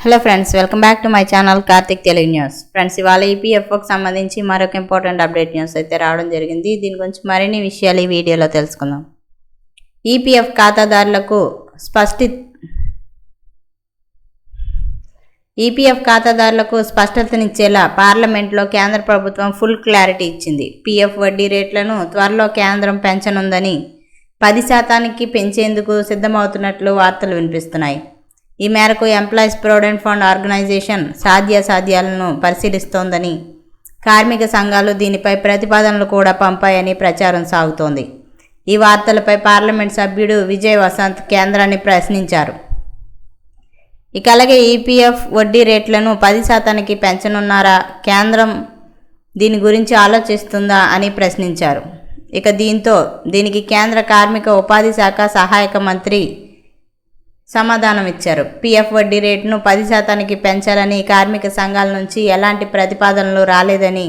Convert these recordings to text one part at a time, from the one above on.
Hello friends, welcome back to my channel Karthik Telugu news. Friends, ఇవాళ ఈపీఎఫ్ఓకి సంబంధించి మరొక ఇంపార్టెంట్ అప్డేట్ న్యూస్ అయితే రావడం జరిగింది. దీని గురించి మరిన్ని విషయాలు ఈ వీడియోలో తెలుసుకుందాం. ఈపీఎఫ్ ఖాతాదారులకు స్పష్టతనిచ్చేలా పార్లమెంట్లో కేంద్ర ప్రభుత్వం ఫుల్ క్లారిటీ ఇచ్చింది. పీఎఫ్ వడ్డీ రేట్లను త్వరలో కేంద్రం పెంచనుందని 10% పెంచేందుకు సిద్ధమవుతున్నట్లు వార్తలు వినిపిస్తున్నాయి. ఈ మేరకు ఎంప్లాయీస్ ప్రొవిడెంట్ ఫండ్ ఆర్గనైజేషన్ సాధ్యాసాధ్యాలను పరిశీలిస్తోందని, కార్మిక సంఘాలు దీనిపై ప్రతిపాదనలు కూడా పంపాయని ప్రచారం సాగుతోంది. ఈ వార్తలపై పార్లమెంట్ సభ్యుడు విజయ్ వసంత్ కేంద్రాన్ని ప్రశ్నించారు. ఇక అలాగే ఈపీఎఫ్ వడ్డీ రేట్లను 10% పెంచనున్నారా, కేంద్రం దీని గురించి ఆలోచిస్తుందా అని ప్రశ్నించారు. ఇక దీనికి కేంద్ర కార్మిక ఉపాధి శాఖ సహాయక మంత్రి సమాధానం ఇచ్చారు. పీఎఫ్ వడ్డీ రేటును 10% పెంచాలని కార్మిక సంఘాల నుంచి ఎలాంటి ప్రతిపాదనలు రాలేదని,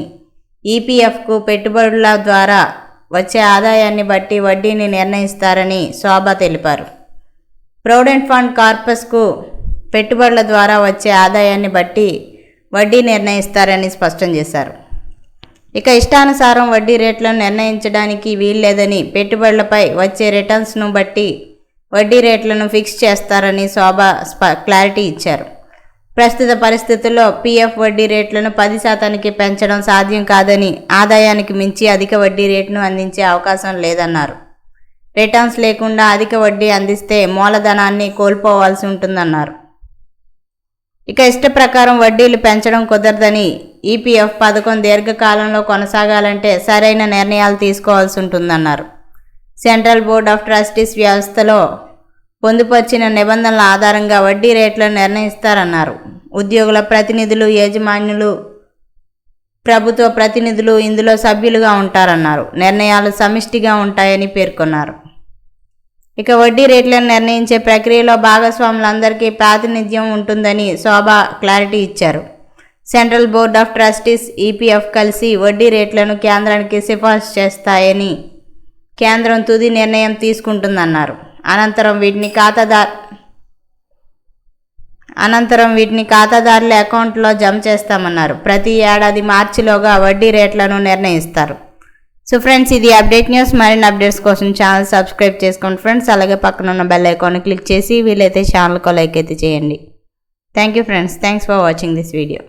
ఈపీఎఫ్కు పెట్టుబడుల ద్వారా వచ్చే ఆదాయాన్ని బట్టి వడ్డీని నిర్ణయిస్తారని శోభ తెలిపారు. ప్రొవిడెంట్ ఫండ్ కార్పస్కు పెట్టుబడుల ద్వారా వచ్చే ఆదాయాన్ని బట్టి వడ్డీ నిర్ణయిస్తారని స్పష్టం చేశారు. ఇక ఇష్టానుసారం వడ్డీ రేట్లను నిర్ణయించడానికి వీల్లేదని, పెట్టుబడులపై వచ్చే రిటర్న్స్ను బట్టి వడ్డీ రేట్లను ఫిక్స్ చేస్తారని శోభ క్లారిటీ ఇచ్చారు. ప్రస్తుత పరిస్థితుల్లో పీఎఫ్ వడ్డీ రేట్లను 10% పెంచడం సాధ్యం కాదని, ఆదాయానికి మించి అధిక వడ్డీ రేటును అందించే అవకాశం లేదన్నారు. రిటర్న్స్ లేకుండా అధిక వడ్డీ అందిస్తే మూలధనాన్ని కోల్పోవాల్సి ఉంటుందన్నారు. ఇక ఇష్టప్రకారం వడ్డీలు పెంచడం కుదరదని, ఈపీఎఫ్ పథకం దీర్ఘకాలంలో కొనసాగాలంటే సరైన నిర్ణయాలు తీసుకోవాల్సి ఉంటుందన్నారు. సెంట్రల్ బోర్డ్ ఆఫ్ ట్రస్టీస్ వ్యవస్థలో పొందుపర్చిన నిబంధనల ఆధారంగా వడ్డీ రేట్లను నిర్ణయిస్తారన్నారు. ఉద్యోగుల ప్రతినిధులు, యాజమాన్యులు, ప్రభుత్వ ప్రతినిధులు ఇందులో సభ్యులుగా ఉంటారన్నారు. నిర్ణయాలు సమిష్టిగా ఉంటాయని పేర్కొన్నారు. ఇక వడ్డీ రేట్లను నిర్ణయించే ప్రక్రియలో భాగస్వాములందరికీ ప్రాతినిధ్యం ఉంటుందని శోభ క్లారిటీ ఇచ్చారు. Central board of trustees, EPF కలిసి వడ్డీ రేట్లను కేంద్రానికి సిఫార్సు చేస్తాయని, కేంద్రం తుది నిర్ణయం తీసుకుంటుందన్నారు. అనంతరం వీటిని ఖాతాదారుల అకౌంట్లో జమ చేస్తామన్నారు. ప్రతి ఏడాది మార్చిలోగా వడ్డీ రేట్లను నిర్ణయిస్తారు. సో ఫ్రెండ్స్, ఇది అప్డేట్ న్యూస్. మరిన్ని అప్డేట్స్ కోసం ఛానల్ సబ్స్క్రైబ్ చేసుకోండి ఫ్రెండ్స్. అలాగే పక్కన ఉన్న బెల్ ఐకాన్ క్లిక్ చేసి వీలైతే ఛానల్కు లైక్ అయితే చేయండి. Thank you friends. Thanks for watching this video.